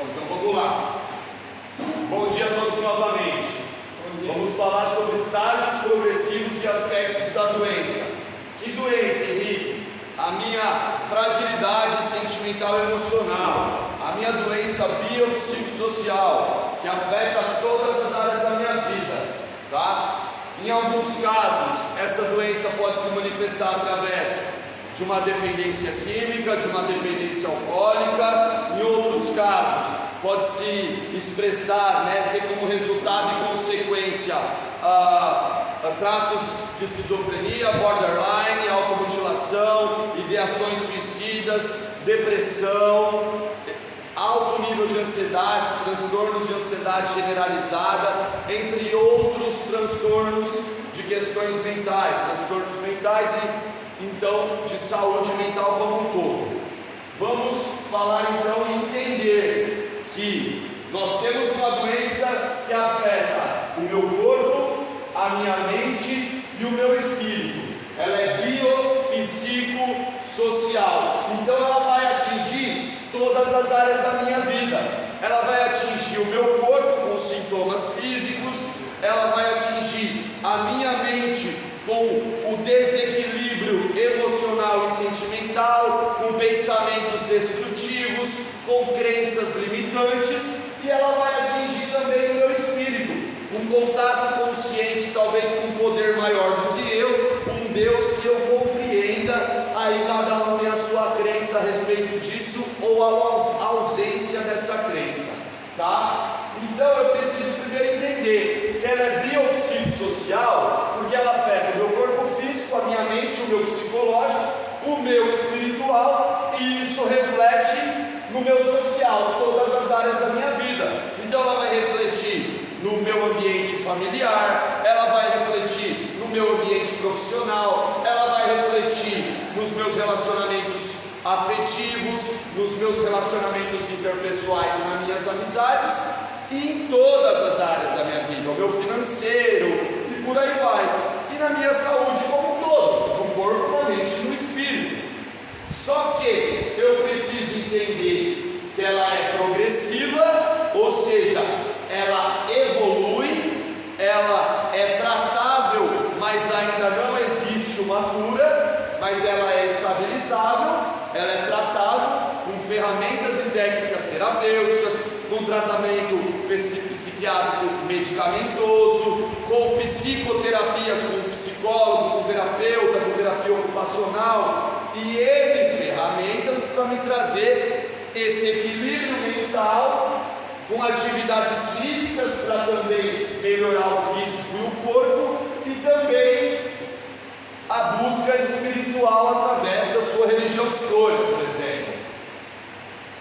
Bom, então vamos lá. Bom dia a todos novamente. Vamos falar sobre estágios progressivos e aspectos da doença. Que doença, Henrique? A minha fragilidade sentimental e emocional, a minha doença biopsicossocial, que afeta todas as áreas da minha vida, tá? Em alguns casos, essa doença pode se manifestar através de uma dependência química, de uma dependência alcoólica. Em outros casos, pode se expressar, ter como resultado e consequência traços de esquizofrenia, borderline, automutilação, ideações suicidas, depressão, alto nível de ansiedades, transtornos de ansiedade generalizada, entre outros transtornos de questões mentais, transtornos mentais e então de saúde mental como um todo. Vamos falar então e entender que nós temos uma doença que afeta o meu corpo, a minha mente e o meu espírito. Ela é biopsicossocial, então ela vai atingir todas as áreas da minha vida. Ela vai atingir o meu corpo com sintomas físicos, ela vai atingir a minha mente com o desequilíbrio emocional e sentimental, com pensamentos destrutivos, com crenças limitantes, e ela vai atingir também o meu espírito, um contato consciente, talvez com um poder maior do que eu, um Deus que eu compreenda. Aí cada um tem a sua crença a respeito disso, ou a ausência dessa crença, tá? Então eu preciso primeiro entender que ela é biopsicossocial, porque ela afeta o meu corpo físico, a minha mente, o meu psicológico, o meu espiritual, e isso reflete no meu social, todas as áreas da minha vida. Então ela vai refletir no meu ambiente familiar, ela vai refletir no meu ambiente profissional, ela vai refletir nos meus relacionamentos afetivos, nos meus relacionamentos interpessoais, nas minhas amizades e em todas as áreas da minha vida, o meu financeiro e por aí vai, e na minha saúde como um todo, no corpo, na mente e no espírito. Só que eu preciso entender que ela é progressiva, ou seja, ela evolui, ela é tratável, mas ainda não existe uma cura, mas ela é estabilizável, ela é tratável com ferramentas e técnicas terapêuticas, com tratamento psiquiátrico medicamentoso, com psicoterapias, com psicólogo, com terapeuta, com terapia ocupacional e N ferramentas para me trazer esse equilíbrio mental, com atividades físicas para também melhorar o físico e o corpo, e também a busca espiritual através da sua religião de escolha, por exemplo.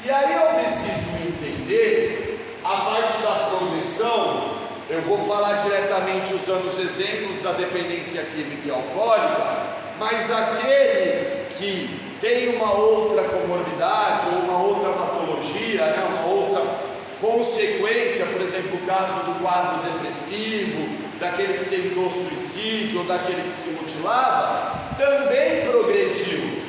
E aí eu preciso entender a parte da progressão. Eu vou falar diretamente usando os exemplos da dependência química e alcoólica, mas aquele que tem uma outra comorbidade ou uma outra patologia, uma outra consequência, por exemplo, o caso do quadro depressivo, daquele que tentou suicídio ou daquele que se mutilava, também progrediu,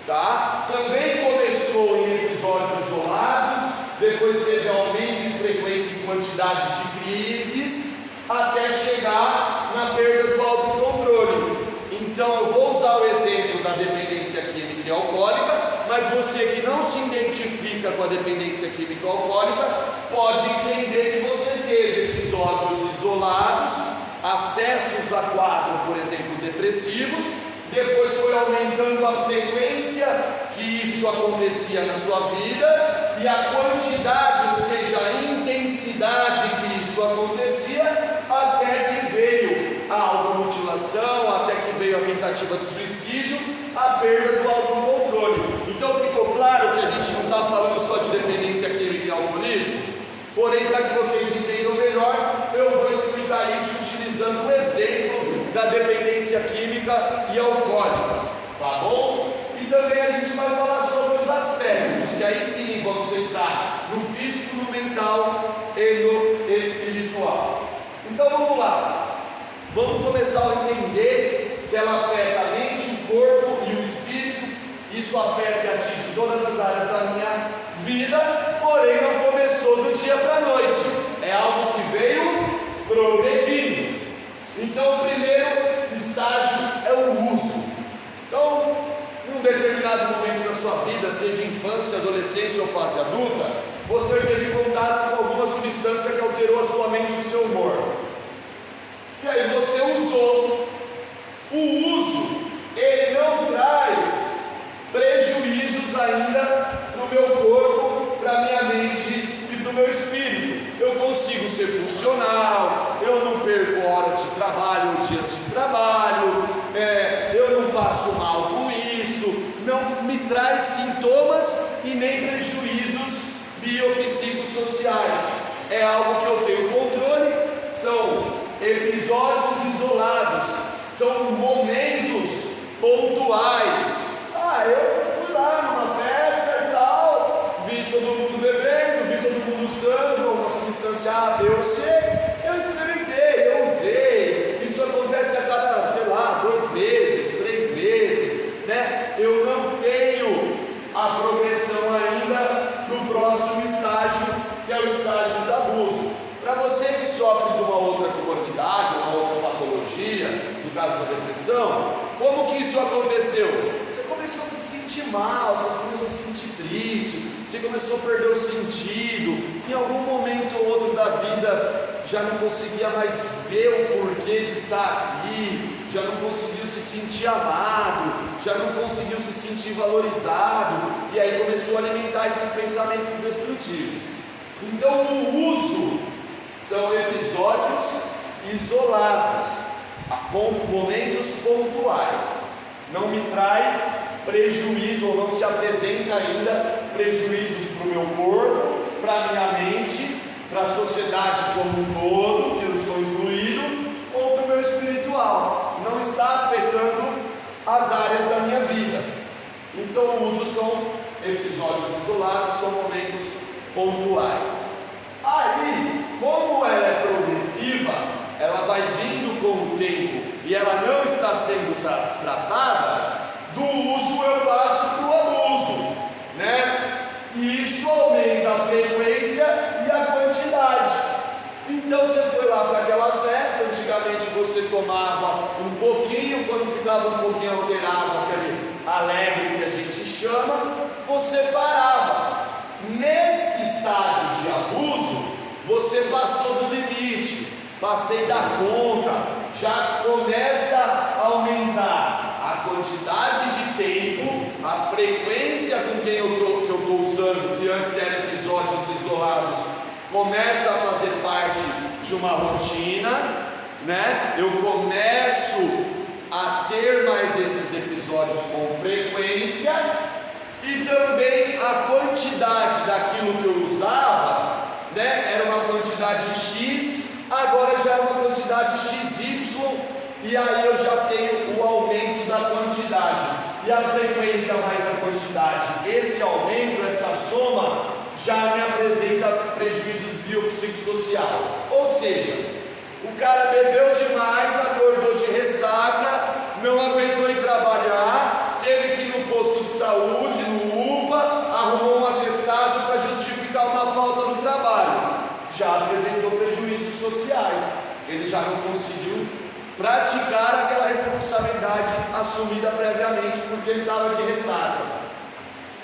tá? Também começou em episódios isolados, depois teve aumento em frequência e quantidade de crises, até chegar na perda do autocontrole. Então eu vou usar o exemplo da dependência química e alcoólica, mas você que não se identifica com a dependência química e alcoólica, pode entender que você teve episódios isolados, acessos a quadro, por exemplo, depressivos, depois foi aumentando a frequência que isso acontecia na sua vida, e a quantidade, ou seja, a intensidade que isso acontecia, até que veio a automutilação, até que veio a tentativa de suicídio, a perda do autocontrole. Então ficou claro que a gente não está falando só de dependência química e alcoolismo? Porém, para que vocês entendam melhor, eu vou explicar isso utilizando o exemplo da dependência química e alcoólica, tá bom? E também a gente vai falar sobre os aspectos, que aí sim vamos entrar no físico, no mental e no espiritual. Então vamos lá. Vamos começar a entender que ela afeta a mente, o corpo e o espírito. Isso afeta e atinge todas as áreas da minha vida. vida, porém não começou do dia para a noite, é algo que veio progredindo. Então o primeiro estágio é o uso. Então, em um determinado momento da sua vida, seja infância, adolescência ou fase adulta, você teve contato com alguma substância que alterou a sua mente e o seu humor. E aí você usou. O uso, ele não traz prejuízos ainda para o meu corpo, para a minha mente e para o meu espírito. Eu consigo ser funcional, eu não perco horas de trabalho ou dias de trabalho, eu não passo mal com isso, não me traz sintomas e nem prejuízos biopsicossociais. É algo que eu tenho controle, são episódios isolados, são momentos pontuais. Eu fui lá numa festa e tal, vi todo mundo bebendo, vi todo mundo usando uma substância A, B ou C, eu experimentei, eu usei. Isso acontece a cada, 2 meses, 3 meses, né? Eu não tenho a progressão ainda no próximo estágio, que é o estágio do abuso. Para você que sofre de uma outra comorbidade, uma outra patologia, no caso da depressão, como que isso aconteceu? Você começou a se sentir mal, você começou a se sentir triste, você começou a perder o sentido, em algum momento ou outro da vida já não conseguia mais ver o porquê de estar aqui, já não conseguiu se sentir amado, já não conseguiu se sentir valorizado, e aí começou a alimentar esses pensamentos destrutivos. Então o uso são episódios isolados, momentos pontuais, não me traz prejuízo ou não se apresenta ainda prejuízos para o meu corpo, para a minha mente, para a sociedade como um todo, que eu estou incluído, ou para o meu espiritual, não está afetando as áreas da minha vida. Então o uso são episódios isolados, são momentos pontuais. Aí, como ela é progressiva, ela vai vindo com o tempo e ela não está sendo tratada, do uso eu passo para o abuso, né? E isso aumenta a frequência e a quantidade. Então você foi lá para aquela festa, antigamente você tomava um pouquinho, quando ficava um pouquinho alterado, aquele alegre que a gente chama, você parava. Nesse estágio de abuso, você passou do limite, passei da conta, já começa a aumentar a quantidade de tempo, a frequência com quem eu estou usando, que antes eram episódios isolados, começa a fazer parte de uma rotina, né? Eu começo a ter mais esses episódios com frequência, e também a quantidade daquilo que eu usava, né? Era uma quantidade X, agora já é uma quantidade XY, e aí eu já tenho o aumento da quantidade, e a frequência mais a quantidade, esse aumento, essa soma, já me apresenta prejuízos biopsicossociais. Ou seja, o cara bebeu demais, acordou de ressaca, não aguentou ir trabalhar, teve que ir no posto de saúde, no UPA, arrumou um atestado para justificar uma falta no trabalho, já apresentou prejuízos sociais, ele já não conseguiu praticar aquela responsabilidade assumida previamente porque ele estava de ressaca.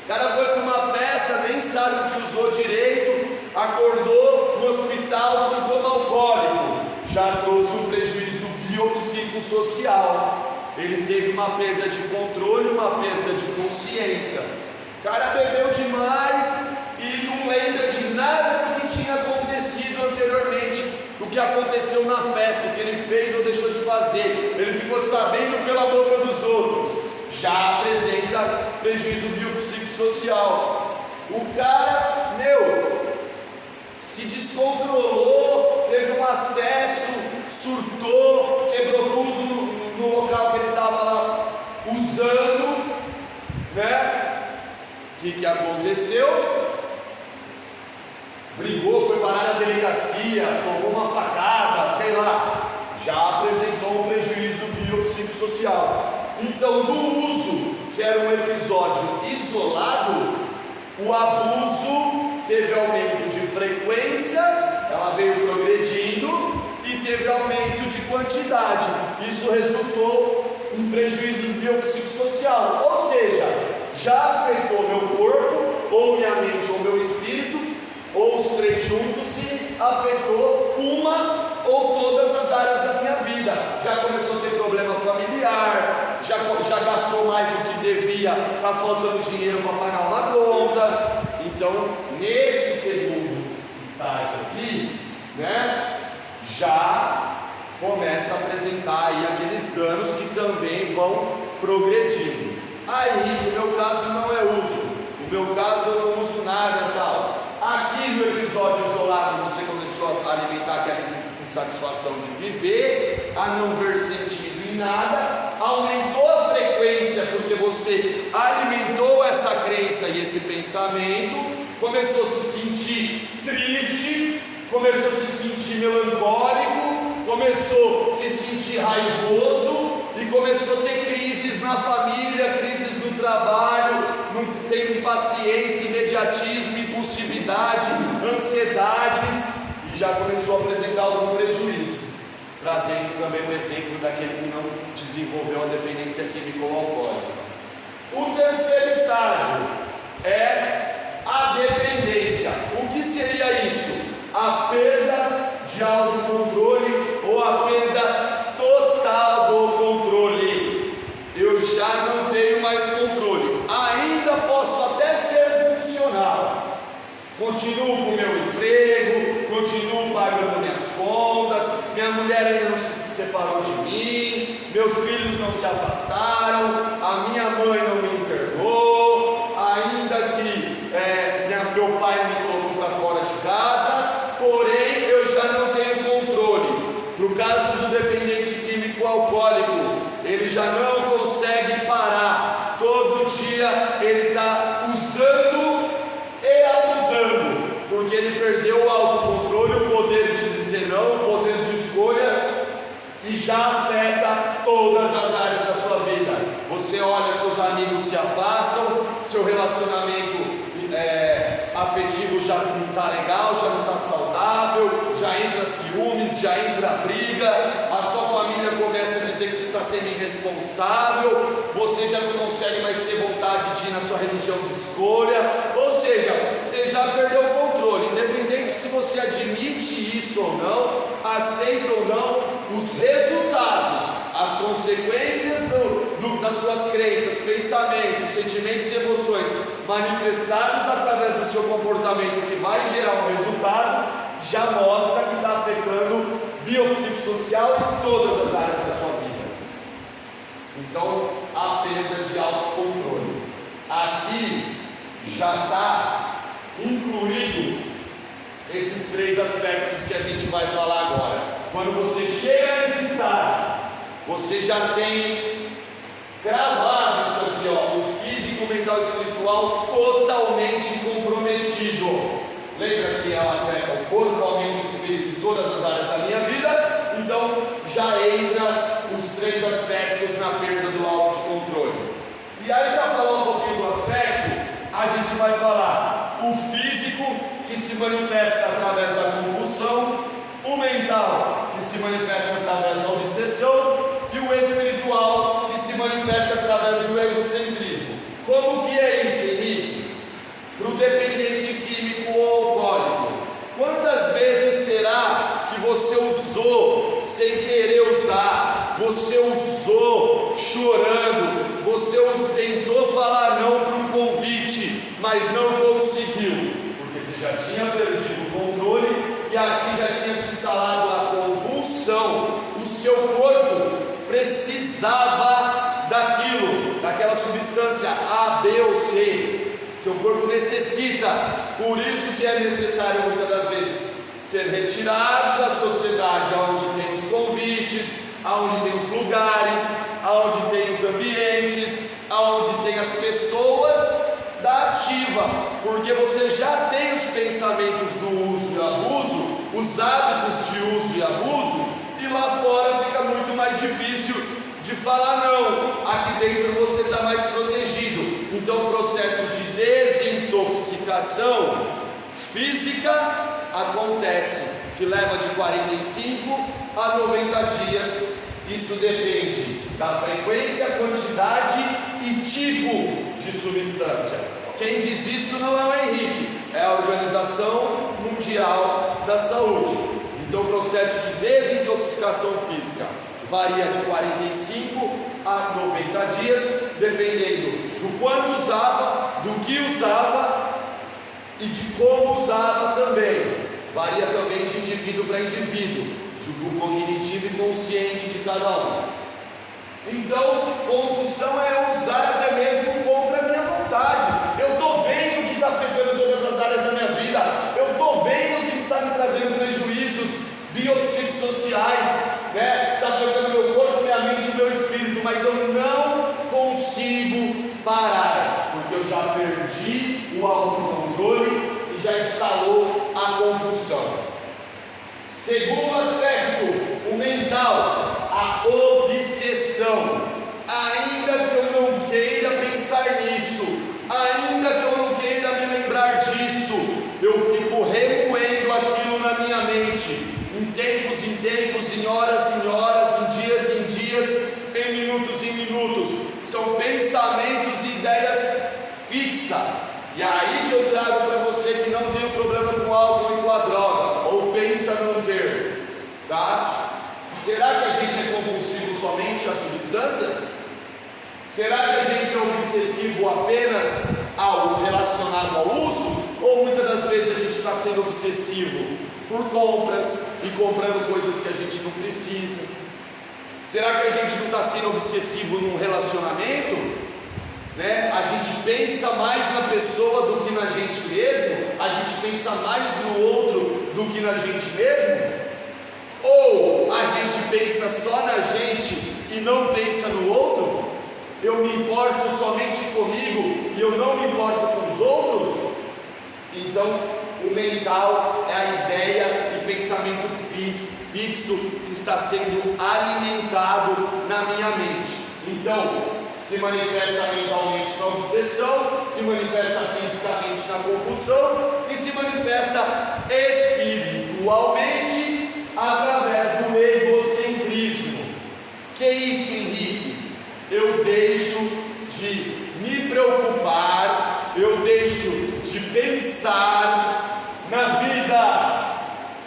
O cara foi para uma festa, nem sabe o que usou direito, acordou no hospital com coma alcoólico, já trouxe um prejuízo biopsicossocial. Ele teve uma perda de controle, uma perda de consciência. O cara bebeu demais e não lembra de nada do que tinha acontecido anteriormente, do que aconteceu na festa, o que ele fez ou deixou de fazer. Ele ficou sabendo pela boca dos outros, já apresenta prejuízo biopsicossocial. O cara, se descontrolou, teve um acesso, surtou, quebrou tudo no local que ele estava lá usando, né? O que aconteceu? Brigou, foi parar na delegacia, tomou uma facada, sei lá, já apresentou um prejuízo biopsicossocial. Então, no uso, que era um episódio isolado, O abuso teve aumento de frequência, ela veio progredindo e teve aumento de quantidade. Isso resultou em prejuízo biopsicossocial, ou seja, já afetou meu corpo, ou minha mente, ou meu espírito, ou os três juntos, e afetou uma ou todas as áreas da minha vida. Já começou a ter problema familiar, já gastou mais do que devia, está faltando dinheiro para pagar uma conta. Então, nesse segundo estágio aqui, já começa a apresentar aí aqueles danos que também vão progredindo. Aí, o meu caso não é uso, o meu caso eu não uso nada e tal. Aqui no episódio isolado você começou a alimentar aquela insatisfação de viver, a não ver sentido em nada, aumentou a frequência porque você alimentou essa crença e esse pensamento, começou a se sentir triste, começou a se sentir melancólico, começou a se sentir raivoso e começou a ter crises na família, crises no trabalho, tendo impaciência, imediatismo, impulsividade, ansiedades, e já começou a apresentar algum prejuízo, trazendo também um exemplo daquele que não desenvolveu a dependência química ou alcoólica. O terceiro estágio é a dependência. O que seria isso? A perda de autocontrole ou a perda total do controle. Eu já não tenho mais controle, ainda posso até ser funcional, continuo com o meu emprego, continuo pagando minhas contas, minha mulher ainda não se separou de mim, meus filhos não se afastaram, a minha mãe não me internou, ainda que meu pai não me colocou para fora de casa, porém eu já não tenho controle. No caso do dependente químico alcoólico, ele já não consegue parar, todo dia ele está usando e abusando, porque ele perdeu o autocontrole, o poder de dizer não, o poder de escolha, e já afeta todas as áreas da sua vida. Você olha, seus amigos se afastam, seu relacionamento afetivo já não está legal, já não está saudável, já entra ciúmes, já entra briga, a sua família começa a dizer que você está sendo irresponsável, você já não consegue mais ter vontade de ir na sua religião de escolha, ou seja, você já perdeu o controle, independente se você admite isso ou não, aceita ou não, os resultados, as consequências das suas crenças, pensamentos, sentimentos e emoções manifestados através do seu comportamento, que vai gerar um resultado, já mostra que está afetando biopsicossocial em todas as áreas da sua vida. Então, a perda de autocontrole. Aqui já está incluído esses três aspectos que a gente vai falar agora. Quando você chega nesse estágio, você já tem cravado isso aqui, o físico, mental e espiritual totalmente comprometido. Lembra que ela afeta o corpo, a mente, o espírito e todas as áreas da minha vida? Então já entra os três aspectos na perda do autocontrole. E aí, para falar um pouquinho do aspecto, a gente vai falar o físico, que se manifesta através da compulsão, o mental, que se manifesta através da obsessão, e o espiritual, que se manifesta através do egocentrismo. Como que é isso, Henrique? Para o dependente químico ou alcoólico, quantas vezes será que você usou sem querer usar? Você usou chorando, você tentou falar não para um convite, mas não conseguiu, porque você já tinha perdido o controle e aqui já tinha se instalado a compulsão. O seu corpo precisava daquela substância A, B ou C. Seu corpo necessita, por isso que é necessário muitas das vezes ser retirado da sociedade, onde tem os convites, onde tem os lugares, onde tem os ambientes, onde tem as pessoas da ativa, porque você já tem os pensamentos do uso e abuso, os hábitos de uso e abuso, e lá fora fica muito mais difícil de falar não. Aqui dentro você está mais protegido. Então o processo de desintoxicação organização física acontece, que leva de 45 a 90 dias. Isso depende da frequência, quantidade e tipo de substância. Quem diz isso não é o Henrique, é a Organização Mundial da Saúde. Então o processo de desintoxicação física varia de 45 a 90 dias, dependendo do quanto usava, do que usava e de como usava também. Varia também de indivíduo para indivíduo, do cognitivo e consciente de cada um. Então, compulsão é usar até mesmo contra a minha vontade. Eu estou vendo que está afetando todas as áreas da minha vida, eu estou vendo que está me trazendo prejuízos biopsicossociais, né? Está afetando meu corpo, minha mente e meu espírito, mas eu não consigo parar, porque eu já perdi o autocontrole e já instalou a compulsão. Segundo aspecto, o mental, a obsessão. Ainda que eu não queira pensar nisso, ainda que eu não queira me lembrar disso, eu fico remoendo aquilo na minha mente, em tempos, em horas, em dias, em minutos. São pensamentos e ideias fixas. E aí que eu trago para você que não tem problema com o álcool e com a droga, ou pensa não ter, tá? Será que a gente é compulsivo somente às substâncias? Será que a gente é obsessivo apenas ao relacionado ao uso? Ou muitas das vezes a gente está sendo obsessivo por compras e comprando coisas que a gente não precisa? Será que a gente não está sendo obsessivo num relacionamento? Né? A gente pensa mais na pessoa do que na gente mesmo? A gente pensa mais no outro do que na gente mesmo? Ou a gente pensa só na gente e não pensa no outro? Eu me importo somente comigo e eu não me importo com os outros? Então, o mental é a ideia e pensamento fixo que está sendo alimentado na minha mente. Então, se manifesta mentalmente na obsessão, se manifesta fisicamente na compulsão e se manifesta espiritualmente através do egocentrismo. Que isso, Henrique? Eu deixo de me preocupar, eu deixo de pensar na vida,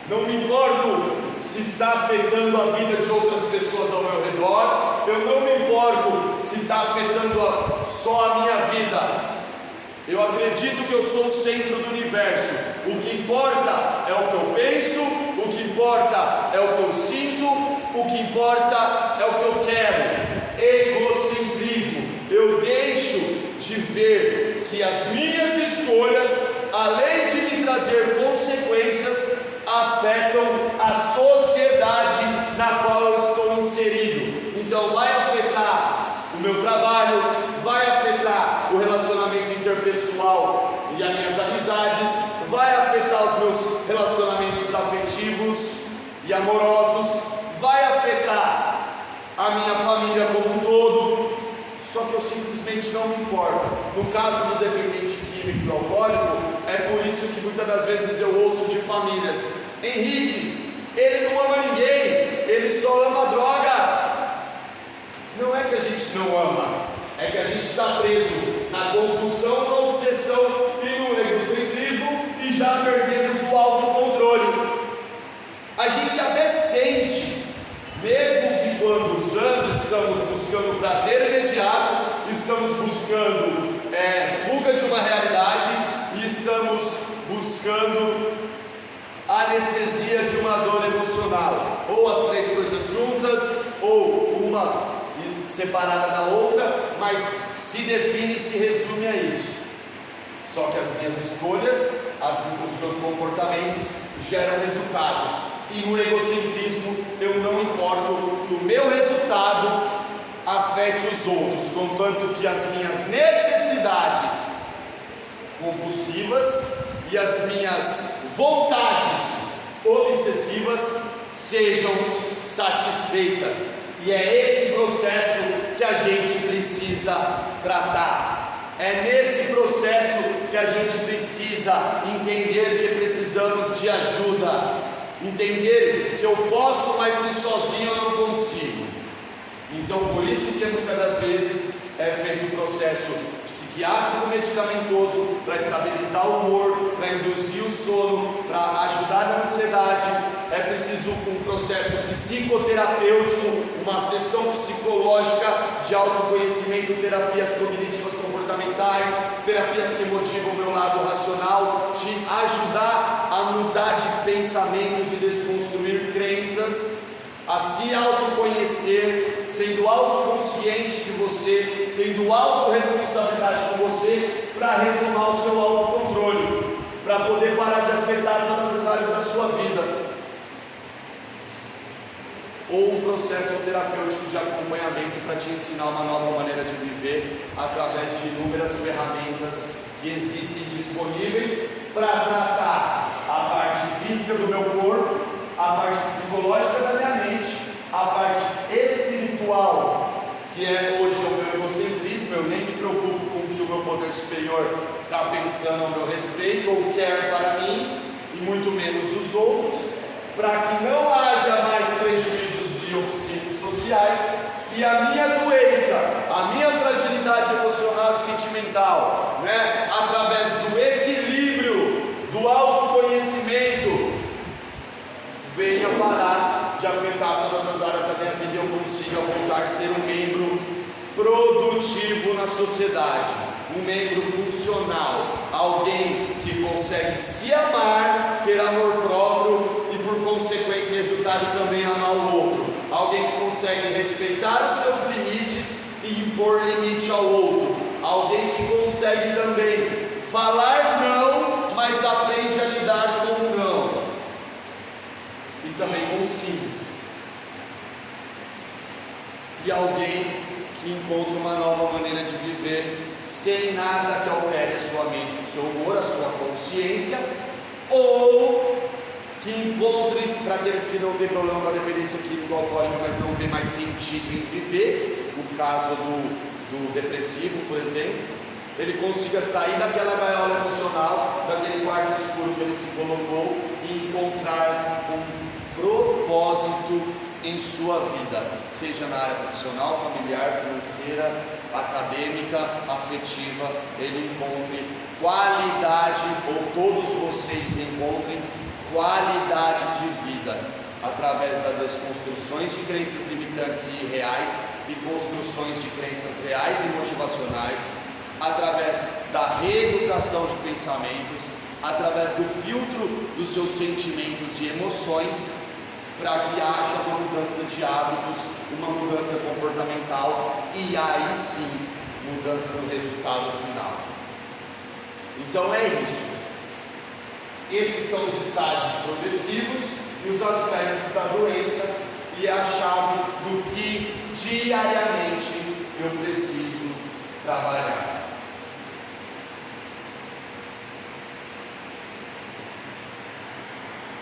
não me importo se está afetando a vida de outras pessoas ao meu redor, eu não me importo se está afetando só a minha vida. Eu acredito que eu sou o centro do universo. O que importa é o que eu penso, o que importa é o que eu sinto, o que importa é o que eu quero. Egocentrismo. Eu deixo de ver que as minhas escolhas, além de me trazer consequências, afetam a sociedade na qual eu estou inserido. Então vai afetar o meu trabalho, vai afetar o relacionamento interpessoal e as minhas amizades, vai afetar os meus relacionamentos afetivos e amorosos, vai afetar a minha família como um todo. Só que eu simplesmente não me importo. No caso do dependente químico e alcoólico, é por isso que muitas das vezes eu ouço de famílias: Henrique, ele não ama ninguém, ele só ama a droga. Não é que a gente não ama, é que a gente está preso na compulsão, na obsessão e no egocentrismo e já perdemos o autocontrole. A gente até sente, mesmo que quando usando, estamos buscando prazer imediato, estamos buscando fuga de uma realidade e estamos buscando anestesia de uma dor emocional, ou as três coisas juntas, ou uma separada da outra, mas se define e se resume a isso. Só que as minhas escolhas, os meus comportamentos geram resultados, e no egocentrismo eu não importo que o meu resultado afete os outros, contanto que as minhas necessidades compulsivas e as minhas vontades obsessivas sejam satisfeitas. E é esse processo que a gente precisa tratar. É nesse processo que que a gente precisa entender que precisamos de ajuda, entender que eu posso, mas que sozinho eu não consigo. Então, por isso que muitas das vezes é feito um processo psiquiátrico medicamentoso para estabilizar o humor, para induzir o sono, para ajudar na ansiedade. É preciso um processo psicoterapêutico, uma sessão psicológica de autoconhecimento, terapias cognitivas comportamentais, terapias que motivam o meu lado racional, te ajudar a mudar de pensamentos e desconstruir crenças, a se autoconhecer, sendo autoconsciente de você, tendo autorresponsabilidade com você, para retomar o seu autocontrole, para poder parar de afetar todas as áreas da sua vida. Ou um processo terapêutico de acompanhamento para te ensinar uma nova maneira de viver, através de inúmeras ferramentas que existem disponíveis para tratar a parte física do meu corpo, a parte psicológica da minha mente, a parte espiritual, que é hoje o meu egocentrismo. Eu nem me preocupo com o que o meu poder superior está pensando ao meu respeito ou quer para mim, e muito menos os outros, para que não haja mais prejuízos biopsicossociais e a minha doença, a minha fragilidade emocional e sentimental, através do equilíbrio, do autoconhecimento, venha parar de afetar todas as áreas da minha vida e eu consiga voltar a ser um membro produtivo na sociedade, um membro funcional, alguém que consegue se amar, ter amor próprio e por consequência resultado também amar o outro, alguém que consegue respeitar os seus limites e impor limite ao outro, alguém que consegue também falar não, mas aprende a lidar com o não, e também com sims, e alguém que encontra uma nova maneira de viver sem nada que altere a sua mente, o seu humor, a sua consciência, ou que encontre, para aqueles que não têm problema com a dependência químico-alcoólica, mas não vê mais sentido em viver, o caso do depressivo, por exemplo, ele consiga sair daquela gaiola emocional, daquele quarto escuro que ele se colocou e encontrar um propósito em sua vida, seja na área profissional, familiar, financeira, acadêmica, afetiva, ele encontre qualidade, ou todos vocês encontrem qualidade de vida, através das desconstruções de crenças limitantes e irreais e construções de crenças reais e motivacionais, através da reeducação de pensamentos, através do filtro dos seus sentimentos e emoções, para que haja uma mudança de hábitos, uma mudança comportamental e aí sim, mudança no resultado final. Então é isso. Esses são os estágios progressivos e os aspectos da doença, e é a chave do que diariamente eu preciso trabalhar.